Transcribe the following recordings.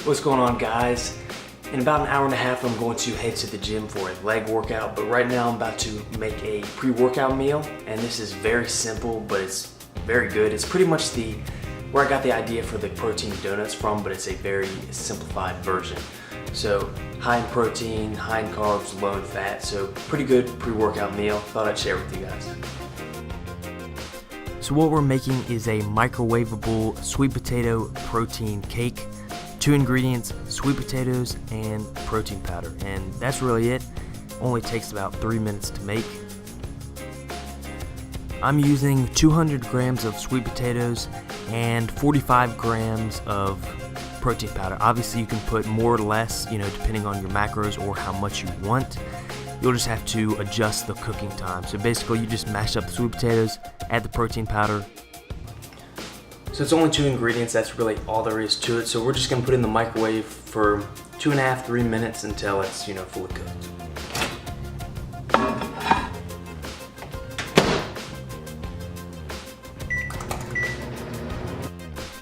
What's going on, guys? In about an hour and a half I'm going to head to the gym for a leg workout, but right now I'm about to make a pre-workout meal, and this is very simple, but it's very good. It's pretty much where I got the idea for the protein donuts from, but it's a very simplified version. So high in protein, high in carbs, low in fat, so pretty good pre-workout meal. Thought I'd share with you guys. So what we're making is a microwavable sweet potato protein cake. 2 ingredients, sweet potatoes and protein powder, and that's really it. Only takes about 3 minutes to make. I'm using 200 grams of sweet potatoes and 45 grams of protein powder. Obviously you can put more or less, depending on your macros or how much you want. You'll just have to adjust the cooking time. So basically you just mash up the sweet potatoes, add the protein powder. So it's only 2 ingredients, that's really all there is to it. So we're just gonna put it in the microwave for 2.5 to 3 minutes until it's fully cooked.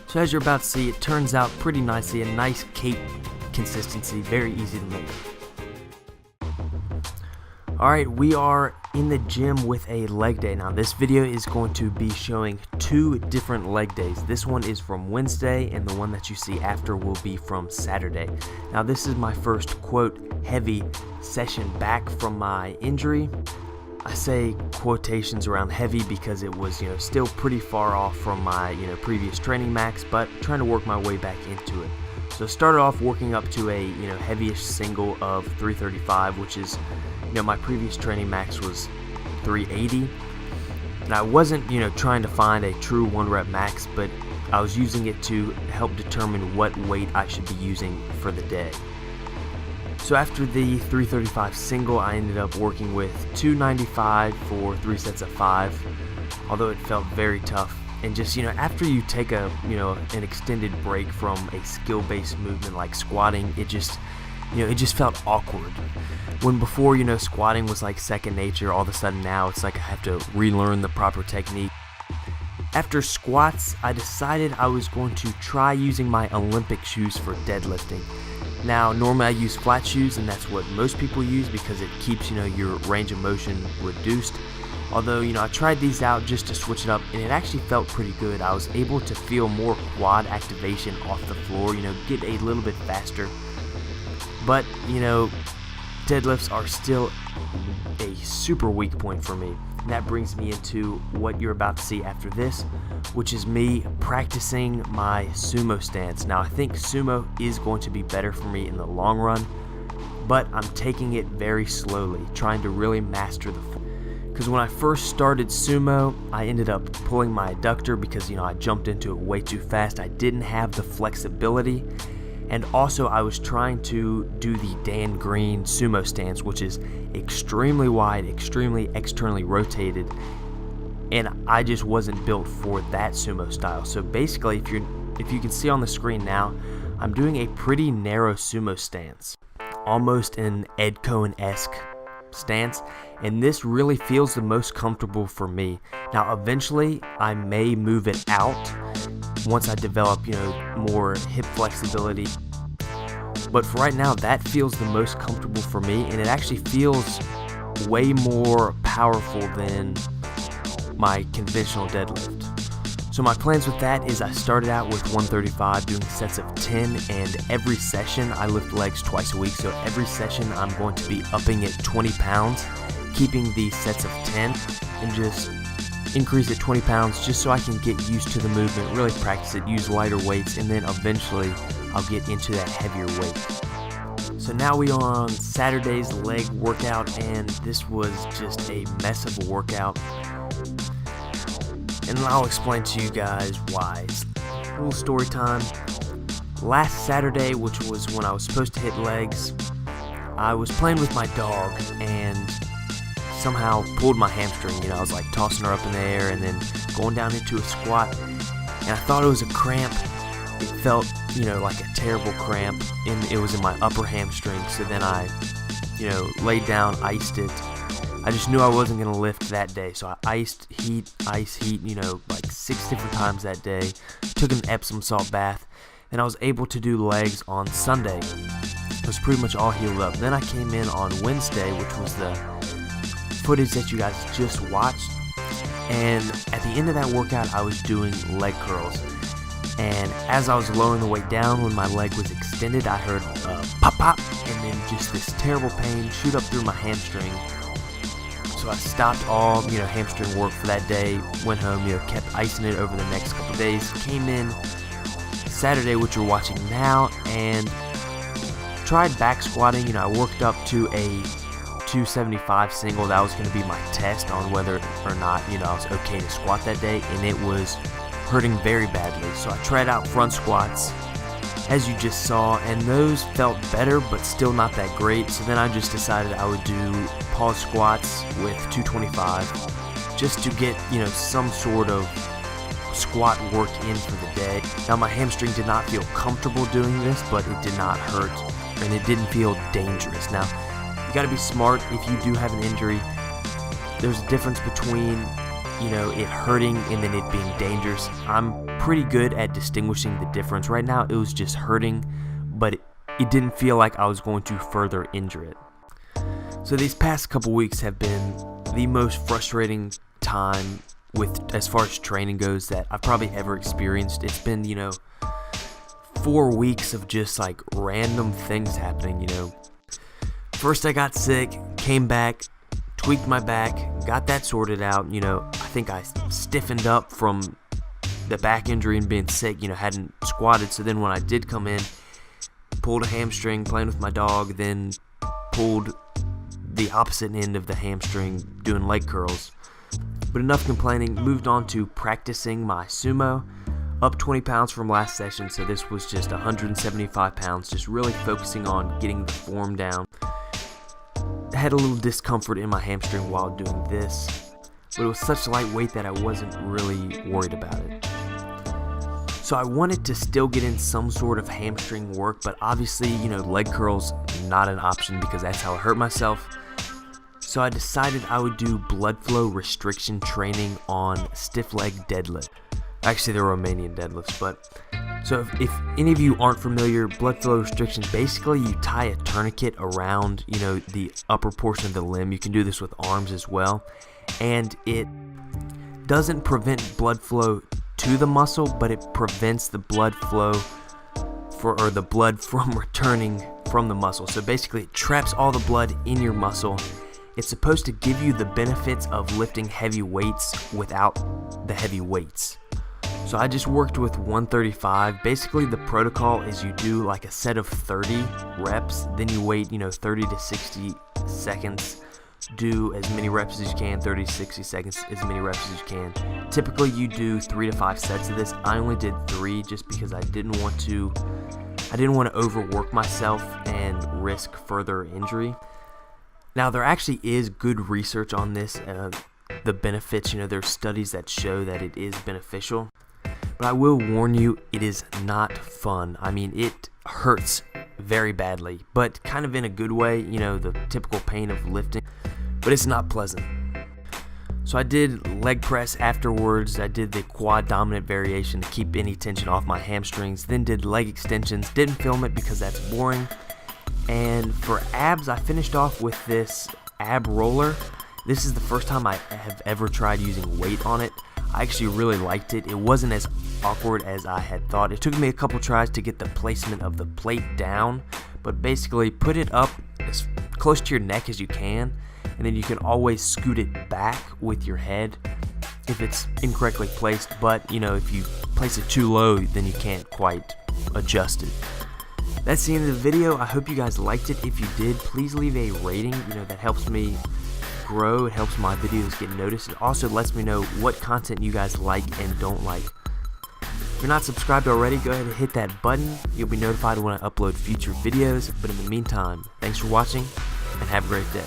So as you're about to see, it turns out pretty nicely, a nice cake consistency, very easy to make. Alright, we are in the gym with a leg day. Now this video is going to be showing 2 different leg days. This one is from Wednesday and the one that you see after will be from Saturday. Now this is my first quote heavy session back from my injury. I say quotations around heavy because it was still pretty far off from my previous training max, but trying to work my way back into it. So I started off working up to a heaviest single of 335, which is my previous training max was 380. And I wasn't trying to find a true 1 rep max, but I was using it to help determine what weight I should be using for the day. So after the 335 single, I ended up working with 295 for 3 sets of 5, although it felt very tough. And just after you take an extended break from a skill-based movement like squatting, it just felt awkward. When before, squatting was like second nature, all of a sudden now it's like I have to relearn the proper technique. After squats, I decided I was going to try using my Olympic shoes for deadlifting. Now, normally I use flat shoes, and that's what most people use because it keeps, your range of motion reduced. Although, I tried these out just to switch it up, and it actually felt pretty good. I was able to feel more quad activation off the floor, get a little bit faster. But, deadlifts are still a super weak point for me. And that brings me into what you're about to see after this, which is me practicing my sumo stance. Now, I think sumo is going to be better for me in the long run, but I'm taking it very slowly, trying to really master the form. Because when I first started sumo, I ended up pulling my adductor because, I jumped into it way too fast. I didn't have the flexibility. And also I was trying to do the Dan Green Sumo Stance, which is extremely wide, extremely externally rotated, and I just wasn't built for that sumo style. So basically, if you can see on the screen now, I'm doing a pretty narrow sumo stance, almost an Ed Cohen-esque stance, and this really feels the most comfortable for me. Now eventually I may move it out once I develop more hip flexibility, but for right now that feels the most comfortable for me, and it actually feels way more powerful than my conventional deadlift. So my plans with that is I started out with 135 doing sets of 10, and every session I lift legs twice a week, so every session I'm going to be upping it 20 pounds, keeping the sets of 10, and just increase it 20 pounds just so I can get used to the movement, really practice it, use lighter weights, and then eventually I'll get into that heavier weight. So now we are on Saturday's leg workout, and this was just a mess of a workout. And I'll explain to you guys why. A little story time. Last Saturday, which was when I was supposed to hit legs, I was playing with my dog and somehow pulled my hamstring. I was like tossing her up in the air and then going down into a squat, and I thought it was a cramp. It felt, like a terrible cramp, and it was in my upper hamstring. So then I, laid down, iced it. I just knew I wasn't going to lift that day, so I iced, heat, like 6 different times that day. Took an Epsom salt bath, Then I was able to do legs on Sunday. It was pretty much all healed up. Then I came in on Wednesday, which was the footage that you guys just watched. And at the end of that workout, I was doing leg curls. And as I was lowering the weight down, when my leg was extended, I heard pop pop, and then just this terrible pain shoot up through my hamstring. So I stopped all, hamstring work for that day, went home, kept icing it over the next couple days, came in Saturday, which you're watching now, and tried back squatting. I worked up to a 275 single. That was going to be my test on whether or not, I was okay to squat that day, and it was hurting very badly. So I tried out front squats, as you just saw, and those felt better, but still not that great. So then I just decided I would do pause squats with 225, just to get, some sort of squat work in for the day. Now my hamstring did not feel comfortable doing this, but it did not hurt, and it didn't feel dangerous. Now, you gotta be smart if you do have an injury. There's a difference between, it hurting and then it being dangerous. I'm pretty good at distinguishing the difference. Right now, it was just hurting, but it didn't feel like I was going to further injure it. So these past couple weeks have been the most frustrating time as far as training goes that I've probably ever experienced. It's been, 4 weeks of just like random things happening, First I got sick, came back, tweaked my back, got that sorted out. I think I stiffened up from the back injury and being sick, hadn't squatted. So then when I did come in, pulled a hamstring playing with my dog, then pulled the opposite end of the hamstring doing leg curls. But enough complaining, moved on to practicing my sumo, up 20 pounds from last session. So this was just 175 pounds, just really focusing on getting the form down. I had a little discomfort in my hamstring while doing this, but it was such light weight that I wasn't really worried about it. So I wanted to still get in some sort of hamstring work, but obviously, leg curls not an option because that's how I hurt myself. So I decided I would do blood flow restriction training on stiff leg deadlift. Actually, they're Romanian deadlifts, but so if any of you aren't familiar, blood flow restriction, basically you tie a tourniquet around, the upper portion of the limb. You can do this with arms as well, and it doesn't prevent blood flow to the muscle, but it prevents the blood flow or the blood from returning from the muscle. So basically it traps all the blood in your muscle. It's supposed to give you the benefits of lifting heavy weights without the heavy weights. So I just worked with 135. Basically the protocol is you do like a set of 30 reps, then you wait 30 to 60 seconds, do as many reps as you can, 30 to 60 seconds, as many reps as you can. Typically you do 3 to 5 sets of this. I only did 3 just because I didn't want to overwork myself and risk further injury. Now there actually is good research on this, the benefits, there's studies that show that it is beneficial. But I will warn you, it is not fun. I mean, it hurts very badly, but kind of in a good way, the typical pain of lifting, but it's not pleasant. So I did leg press afterwards. I did the quad dominant variation to keep any tension off my hamstrings, then did leg extensions. Didn't film it because that's boring. And for abs, I finished off with this ab roller. This is the first time I have ever tried using weight on it. I actually really liked it. It wasn't as awkward as I had thought. It took me a couple tries to get the placement of the plate down, but basically put it up as close to your neck as you can, and then you can always scoot it back with your head if it's incorrectly placed. But if you place it too low, then you can't quite adjust it. That's the end of the video. I hope you guys liked it. If you did, please leave a rating. That helps me grow. It helps my videos get noticed. It also lets me know what content you guys like and don't like. If you're not subscribed already, go ahead and hit that button. You'll be notified when I upload future videos. But in the meantime, thanks for watching and have a great day.